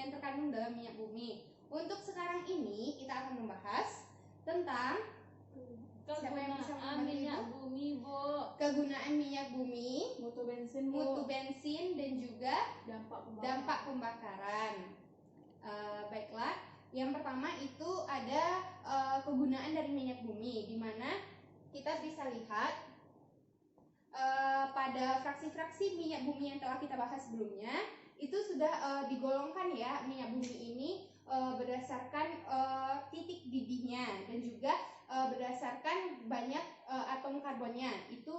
yang terkandung dalam minyak bumi. Untuk sekarang ini kita akan membahas tentang kegunaan minyak bumi, Bu. Kegunaan minyak bumi, Mutu bensin, Bu. mutu bensin, dan juga dampak pembakaran. Baiklah, yang pertama itu ada kegunaan dari minyak bumi, di mana kita bisa lihat pada fraksi-fraksi minyak bumi yang telah kita bahas sebelumnya itu sudah digolongkan ya minyak bumi ini berdasarkan titik didihnya dan juga berdasarkan banyak atom karbonnya. Itu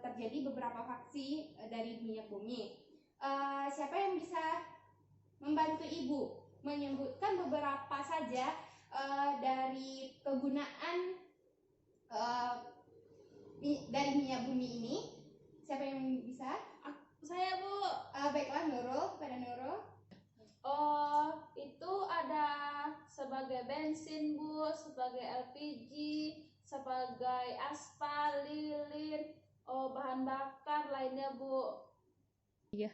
terjadi beberapa fraksi dari minyak bumi. Siapa yang bisa membantu Ibu menyebutkan beberapa saja dari kegunaan dari minyak bumi ini? Siapa yang bisa? Saya, Bu. Baiklah, Nurul, pada Nurul. Itu ada sebagai bensin, Bu, sebagai LPG, sebagai aspal, lilin, bahan bakar lainnya, Bu. Iya.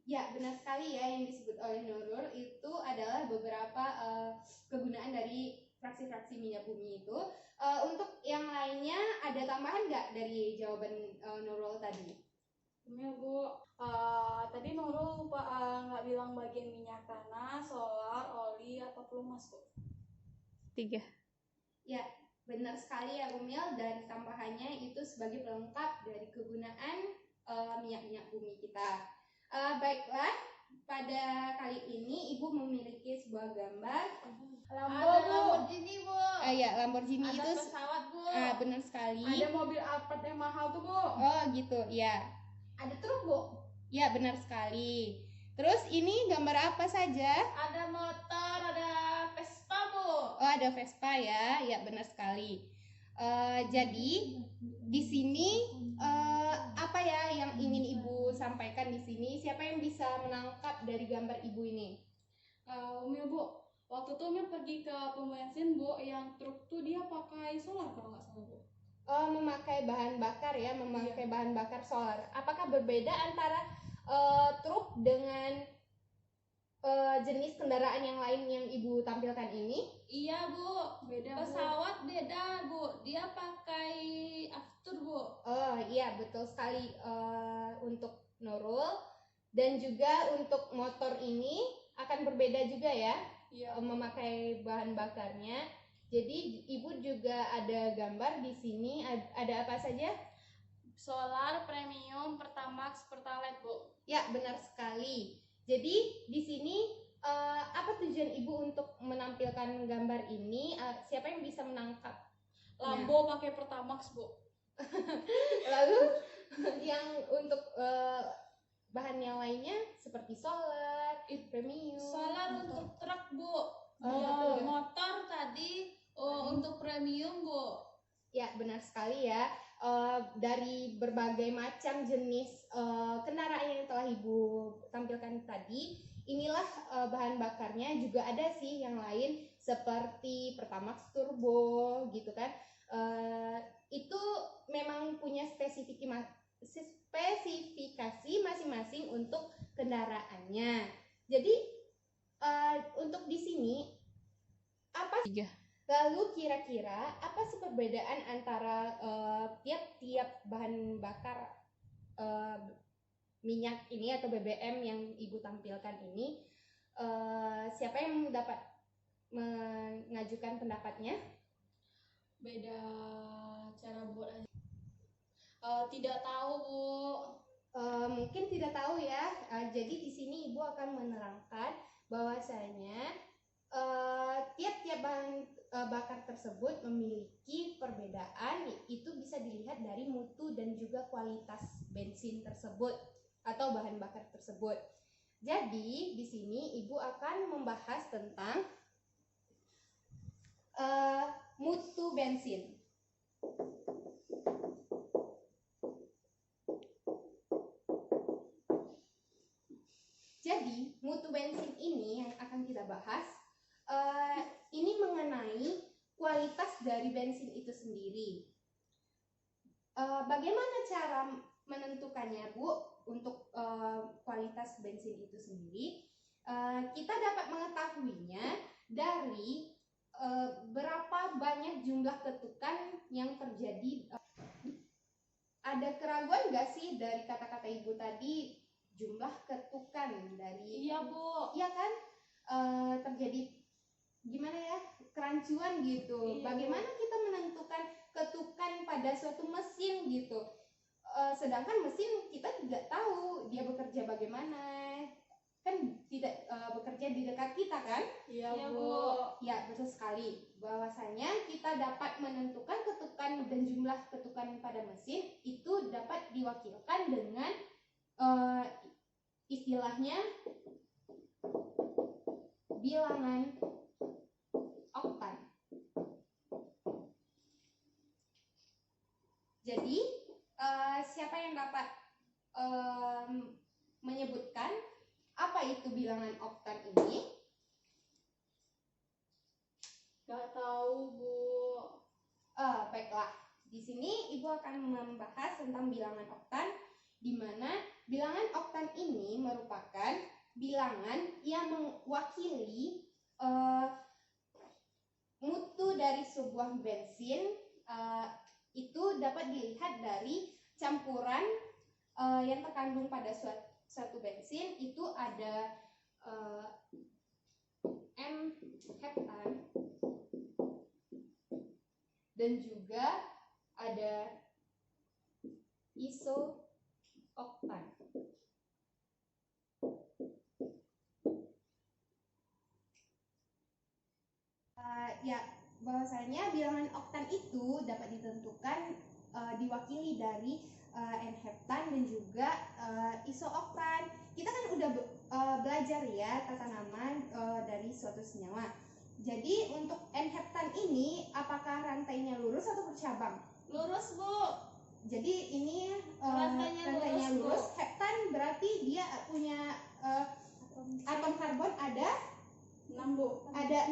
Ya, benar sekali ya yang disebut oleh Nurul itu adalah beberapa kegunaan dari fraksi-fraksi minyak bumi itu. Untuk yang lainnya ada tambahan nggak dari jawaban Nurul tadi? Ya, Bu. Tadi Nurul lupa nggak bilang bagian minyak tanah, solar, oli, atau pelumas, Bu. 3. Ya, benar sekali ya Umil, dan tambahannya itu sebagai pelengkap dari kegunaan minyak-minyak bumi kita. Baiklah, pada kali ini Ibu memiliki sebuah gambar Lamborghini, Bu. Ya, Lamborghini ada itu pesawat, Bu. Benar sekali. Ada mobil Alphard yang mahal tuh, Bu. Oh gitu, ya. Ada truk, Bu. Ya, benar sekali. Terus ini gambar apa saja? Ada motor, ada Vespa, Bu. Oh, ada Vespa ya. Ya, benar sekali. Jadi di sini apa ya yang ingin Ibu sampaikan di sini? Siapa yang bisa menangkap dari gambar Ibu ini? Umil, Bu. Waktu itu Umil pergi ke pom bensin, Bu, yang truk tuh dia pakai solar kalau nggak salah, Bu. Memakai bahan bakar ya, memakai bahan bakar solar. Apakah berbeda antara truk dengan jenis kendaraan yang lain yang Ibu tampilkan ini? Iya, Bu. Beda, pesawat, Bu. Beda, Bu. Dia pakai aftur, Bu. Oh iya, betul sekali untuk Nurul. Dan juga untuk motor ini akan berbeda juga ya, memakai bahan bakarnya. Jadi Ibu juga ada gambar di sini, ada apa saja? Solar, premium, Pertamax, Pertalite, Bu. Ya, benar sekali. Jadi di sini apa tujuan Ibu untuk menampilkan gambar ini? Siapa yang bisa menangkap? Lambo pakai Pertamax, Bu. Lalu yang untuk bahan yang lainnya seperti solar, premium. Solar untuk truk, Bu. Motor tadi untuk premium, Bu. Ya, benar sekali ya. Dari berbagai macam jenis kendaraan yang telah Ibu tampilkan tadi, inilah bahan bakarnya. Juga ada sih yang lain seperti Pertamax Turbo gitu kan. Itu memang punya spesifikasi masing-masing untuk kendaraannya. Jadi untuk di sini apa? Lalu kira-kira apa sih perbedaan antara tiap-tiap bahan bakar minyak ini atau BBM yang Ibu tampilkan ini? Siapa yang dapat mengajukan pendapatnya? Beda cara buat. Tidak tahu, Bu. Mungkin tidak tahu ya. Jadi di sini Ibu akan menerangkan bahwasanya tiap-tiap bahan bakar tersebut memiliki perbedaan. Itu bisa dilihat dari mutu dan juga kualitas bensin tersebut atau bahan bakar tersebut. Jadi di sini Ibu akan membahas tentang mutu bensin. Jadi mutu bensin ini yang akan kita bahas, ini mengenai kualitas dari bensin itu sendiri. Bagaimana cara menentukannya, Bu, untuk kualitas bensin itu sendiri? Kita dapat mengetahuinya dari berapa banyak jumlah ketukan yang terjadi. Ada keraguan nggak sih dari kata-kata ibu tadi, jumlah ketukan dari? Iya Bu. Iya kan? Terjadi gimana ya, kerancuan gitu. Iya, Bagaimana kita menentukan ketukan pada suatu mesin gitu? Sedangkan mesin kita tidak tahu dia bekerja bagaimana, kan tidak bekerja di dekat kita kan? Iya Bu. Ya, betul sekali. Bahwasanya kita dapat menentukan ketukan dan jumlah ketukan pada mesin itu dapat diwakilkan dengan istilahnya bilangan oktan. Jadi siapa yang dapat menyebutkan apa itu bilangan oktan ini? Gak tahu Bu. Baiklah, di sini Ibu akan membahas tentang bilangan oktan, di mana bilangan oktan ini merupakan bilangan yang mewakili mutu dari sebuah bensin. Itu dapat dilihat dari campuran yang terkandung pada suatu bensin. Itu ada N heptan dan juga ada isooktan. Ya, bahwasanya bilangan oktan itu dapat ditentukan diwakili dari N-heptan dan juga isooktan. Kita kan udah belajar ya tata nama dari suatu senyawa. Jadi untuk N-heptan ini apakah rantainya lurus atau bercabang? Lurus Bu. Jadi ini Rantainya lurus. Heptan berarti dia punya atom karbon ada 6 Bu. Ada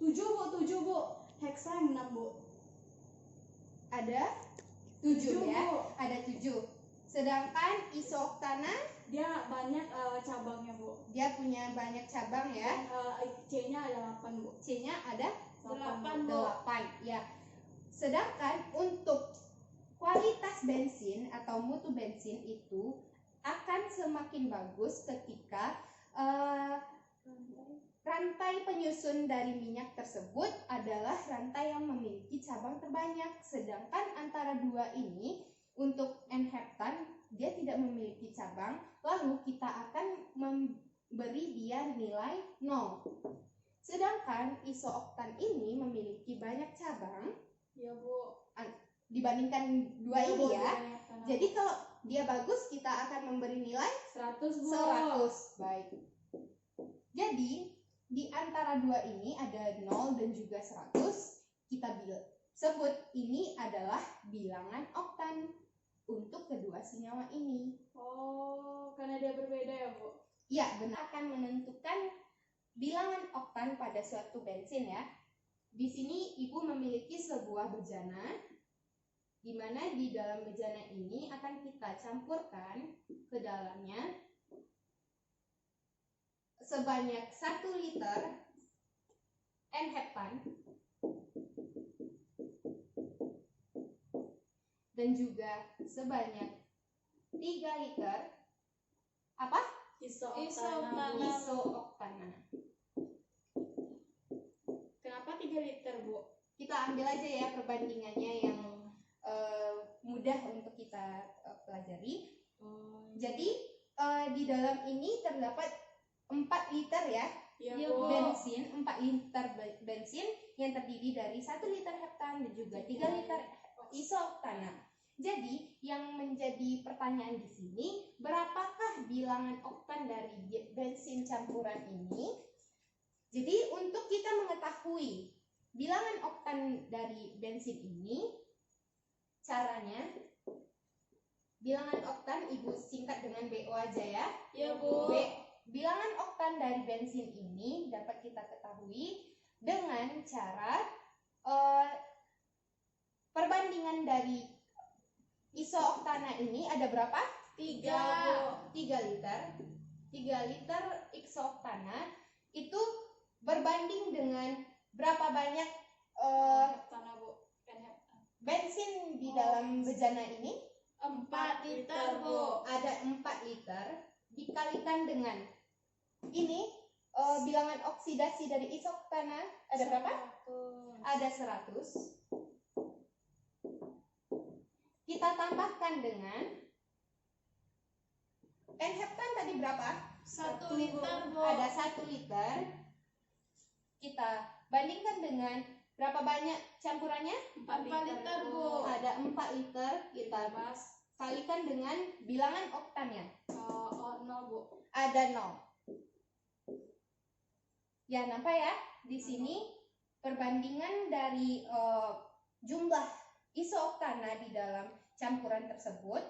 7 Bu. Heksa 6 Bu. Ada 7 ya. Bu. Ada 7. Sedangkan isooktana Dia banyak cabangnya Bu. dia punya banyak cabang ya. C-nya ada 8 Bu. C-nya ada 8 Bu. 8 ya. Sedangkan untuk kualitas bensin atau mutu bensin itu akan semakin bagus ketika rantai penyusun dari minyak tersebut adalah rantai yang memiliki cabang terbanyak. Sedangkan antara dua ini, untuk N-heptan dia tidak memiliki cabang, lalu kita akan memberi dia nilai 0. Sedangkan isooktan ini memiliki banyak cabang. Iya Bu. Dibandingkan dua Iya, ini Bu, ya. banyak. Jadi kalau dia bagus, kita akan memberi nilai 100 Bu. 100. Baik. Jadi di antara dua ini ada 0 dan juga 100. Kita sebut ini adalah bilangan oktan untuk kedua senyawa ini. Oh, karena dia berbeda ya Bu. Ya, benar. Akan menentukan bilangan oktan pada suatu bensin ya. Di sini Ibu memiliki sebuah bejana, di mana di dalam bejana ini akan kita campurkan ke dalamnya sebanyak 1 liter N-heptan dan juga sebanyak 3 liter apa? Isooktana. Kenapa 3 liter Bu? Kita ambil aja ya perbandingannya yang mudah untuk kita pelajari. Jadi di dalam ini terdapat 4 liter ya. Iya Bu. Bensin, 4 liter bensin yang terdiri dari 1 liter heptan dan juga 3 liter isooktana. Jadi yang menjadi pertanyaan di sini, berapakah bilangan oktan dari bensin campuran ini? Jadi untuk kita mengetahui bilangan oktan dari bensin ini, caranya bilangan oktan Ibu singkat dengan BO aja ya. Iya Bu. Bilangan oktan dari bensin ini dapat kita ketahui dengan cara perbandingan dari isooktana ini ada berapa? 3 Bu. 3 liter. 3 liter isoktana itu berbanding dengan berapa banyak Heptana Bu. bensin di dalam bejana ini? 4 liter Bu. Ada 4 liter dikalikan dengan ini bilangan oksidasi dari isoktana ada berapa? 100. Ada 100. Kita tambahkan dengan penheptan tadi berapa? 1 liter Bu. Ada 1 liter. Kita bandingkan dengan berapa banyak campurannya? 4 liter Bu. Ada 4 liter. Kita kalikan dengan bilangan oktannya. 0 Bu. Ada 0. Ya, nampak ya? Di sini perbandingan dari jumlah isooktana di dalam campuran tersebut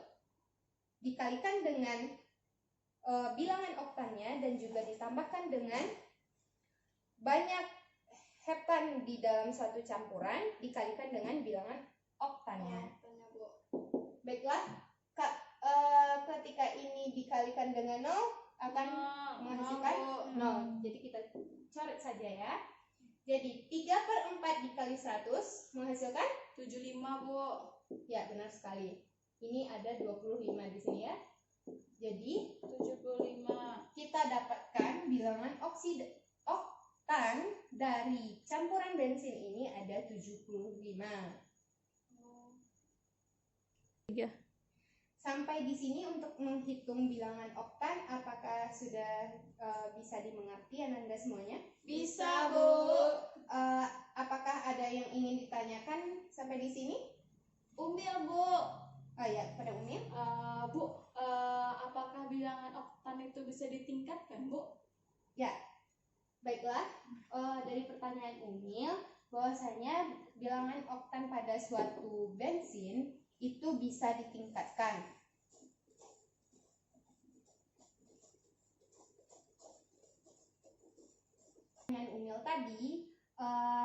dikalikan dengan bilangan oktannya dan juga ditambahkan dengan banyak heptan di dalam suatu campuran dikalikan dengan bilangan oktannya. Baiklah, ketika ini dikalikan dengan 0 akan menghasilkan 0. Jadi kita coret saja ya. Jadi 3/4 dikali 100 menghasilkan 75 Bu. ya, benar sekali. Ini ada 25 di sini ya. Jadi 75. kita dapatkan bilangan oktan dari campuran bensin ini ada 75. Sampai di sini untuk menghitung bilangan oktan, apakah sudah bisa dimengerti Ananda semuanya? Bisa Bu. Apakah ada yang ingin ditanyakan sampai di sini? Umil Bu. Oh ya, kepada Umil. Bu, apakah bilangan oktan itu bisa ditingkatkan Bu? Ya, baiklah. Dari pertanyaan Umil, bahwasanya bilangan oktan pada suatu bensin itu bisa ditingkatkan. Dengan Umil tadi,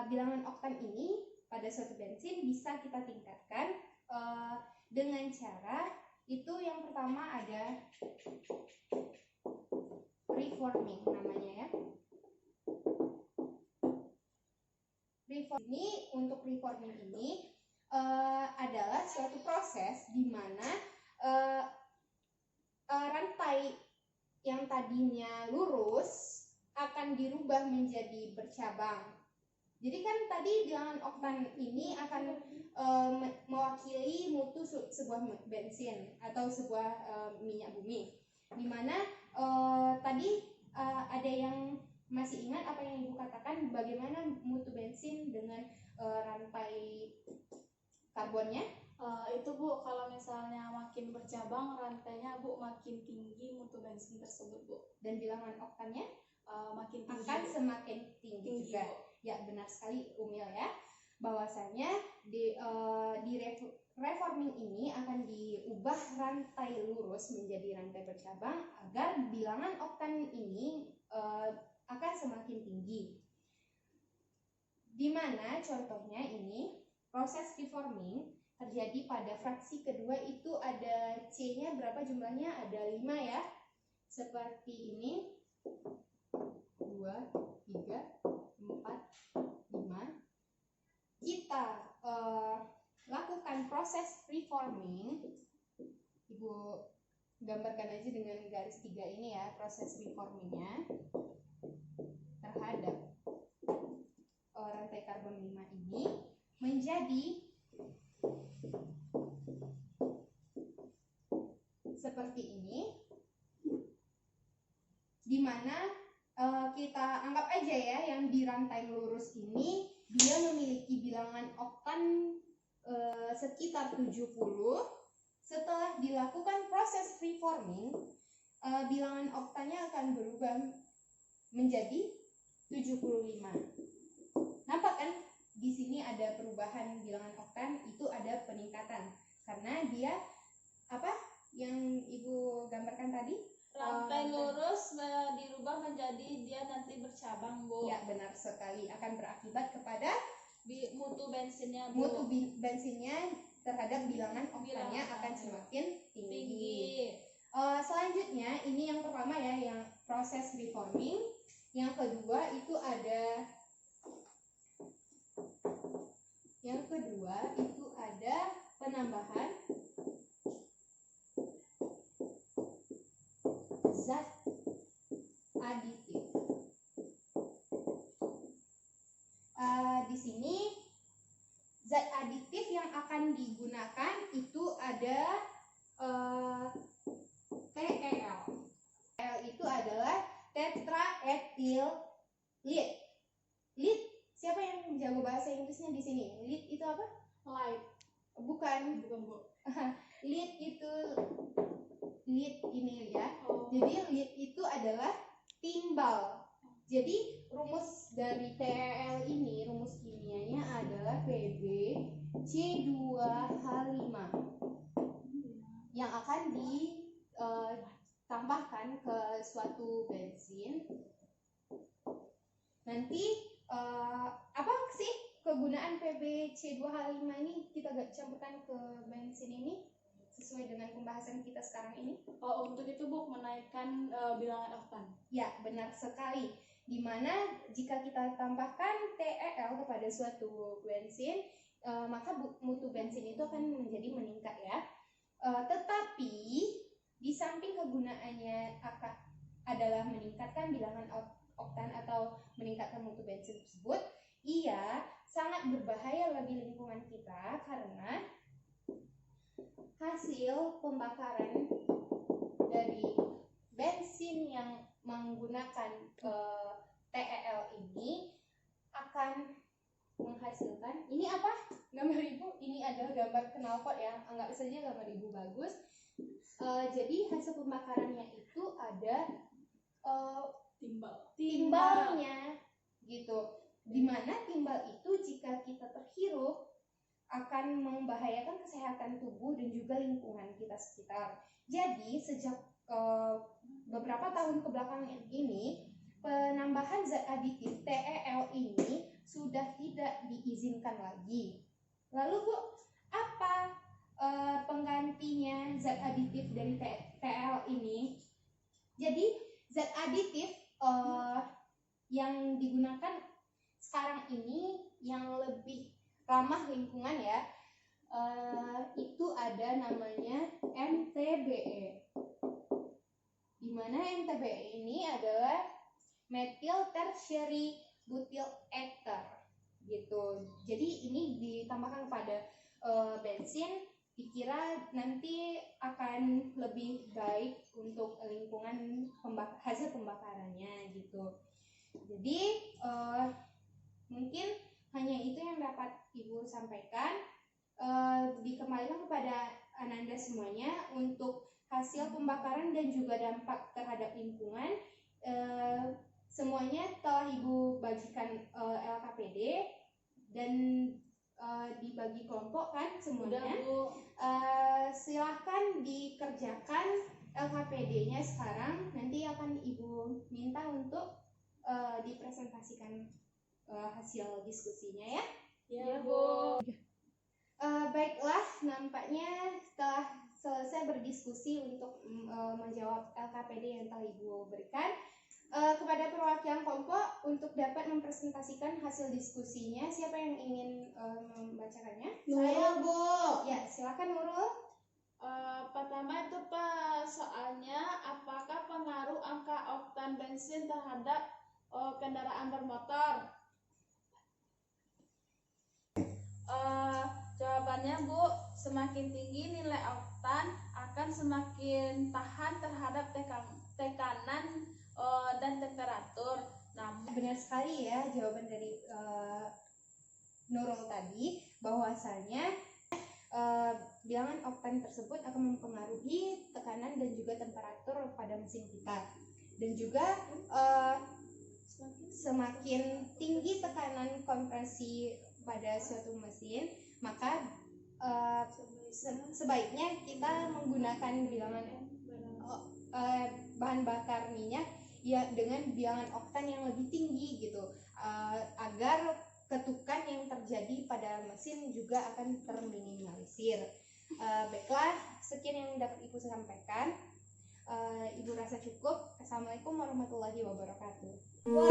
bilangan oktan ini pada suatu bensin bisa kita tingkatkan dengan cara itu yang pertama ada reforming namanya ya. Untuk reforming ini adalah suatu proses di mana rantai yang tadinya lurus akan dirubah menjadi bercabang. Jadi kan tadi bilangan oktan ini akan mewakili mutu sebuah bensin atau sebuah minyak bumi. Di mana tadi ada yang masih ingat apa yang Ibu katakan bagaimana mutu bensin dengan rantai karbonnya? Itu Bu, kalau misalnya makin bercabang rantainya Bu, makin tinggi mutu bensin tersebut Bu. Dan bilangan oktannya makin tinggi akan Bu. semakin tinggi juga. Bu. Ya, benar sekali Umil ya. Bahwasanya di reforming ini akan diubah rantai lurus menjadi rantai bercabang agar bilangan oktan ini akan semakin tinggi. Di mana contohnya ini proses reforming terjadi pada fraksi kedua itu ada C-nya berapa jumlahnya? Ada 5 ya. Seperti ini. 2, 3, 4, 5. Kita lakukan proses reforming. Ibu gambarkan aja dengan garis 3 ini ya, proses reformingnya terhadap rantai karbon 5 ini menjadi seperti ini, dimana kita anggap aja ya yang di rantai lurus ini dia memiliki bilangan oktan sekitar 70. Setelah dilakukan proses reforming, bilangan oktannya akan berubah menjadi 75. Nampak kan? Di sini ada perubahan bilangan oktan, itu ada peningkatan karena dia apa yang Ibu gambarkan tadi? Rantai lurus dirubah menjadi dia nanti bercabang Bu. Ya, benar sekali, akan berakibat kepada mutu bensinnya Bu. Mutu bensinnya terhadap bilangan oktannya akan semakin tinggi. Selanjutnya ini yang pertama ya, yang proses reforming. Yang kedua itu ada penambahan zat aditif. Di sini zat aditif yang akan digunakan itu ada TEL. TEL itu adalah tetraethyl lead. Lead, siapa yang jago bahasa Inggrisnya di sini? Lead itu apa? Light. Bukan. Bu. Lead itu ini ya. Oh. Jadi lead itu adalah timbal. Jadi rumus dari TEL ini, rumus kimianya adalah PbC2H5 yang akan ditambahkan ke suatu bensin. Nanti apa sih kegunaan PbC2H5 ini kita campurkan ke bensin ini sesuai dengan pembahasan kita sekarang ini? Oh, untuk itu Bu, menaikkan bilangan oktan. Ya, benar sekali. Dimana jika kita tambahkan TEL kepada suatu bensin, maka mutu bensin itu akan menjadi meningkat ya. Tetapi di samping kegunaannya adalah meningkatkan bilangan oktan atau meningkatkan mutu bensin tersebut, ia sangat berbahaya bagi lingkungan kita karena hasil pembakaran dari bensin yang menggunakan TEL ini akan menghasilkan, ini apa gambar ibu? Ini adalah gambar knalpot ya, anggap saja gambar ibu bagus. Jadi hasil pembakarannya itu ada timbalnya gitu, dimana timbal itu jika kita terhirup akan membahayakan kesehatan tubuh dan juga lingkungan kita sekitar. Jadi sejak beberapa tahun kebelakangan ini, penambahan zat aditif TEL ini sudah tidak diizinkan lagi. Lalu Bu, apa penggantinya zat aditif dari TEL ini? Jadi zat aditif yang digunakan sekarang ini yang lebih ramah lingkungan ya, itu ada namanya MTBE. Di mana MTBE ini adalah methyl tertiary butyl ether gitu. Jadi ini ditambahkan kepada bensin, dikira nanti akan lebih baik untuk lingkungan hasil pembakarannya gitu. Jadi mungkin hanya itu yang dapat Ibu sampaikan. Dikembalikan kepada Ananda semuanya untuk hasil pembakaran dan juga dampak terhadap lingkungan. Semuanya telah Ibu bagikan LKPD dan dibagi kelompok kan semuanya. Silahkan dikerjakan LKPD-nya sekarang. Nanti akan Ibu minta untuk dipresentasikan hasil diskusinya ya. Ya Bu. Baiklah, nampaknya setelah selesai berdiskusi untuk menjawab LKPD yang telah Ibu berikan, kepada perwakilan kelompok untuk dapat mempresentasikan hasil diskusinya, siapa yang ingin membacakannya? Saya Bu. Ya, silakan Nurul. Pertama itu Pak, soalnya apakah pengaruh angka oktan bensin terhadap kendaraan bermotor? Jawabannya Bu, semakin tinggi nilai oktan akan semakin tahan terhadap tekanan dan temperatur. Namun Benar sekali ya jawaban dari Nurul tadi, bahwasanya bilangan oktan tersebut akan mempengaruhi tekanan dan juga temperatur pada mesin kita. Dan juga semakin tinggi tekanan kompresi pada suatu mesin, maka sebaiknya kita menggunakan bilangan bahan bakar minyak ya dengan bilangan oktan yang lebih tinggi gitu, agar ketukan yang terjadi pada mesin juga akan terminimalisir. Baiklah, sekian yang dapat Ibu sampaikan. merasa cukup. Assalamualaikum warahmatullahi wabarakatuh. Wah.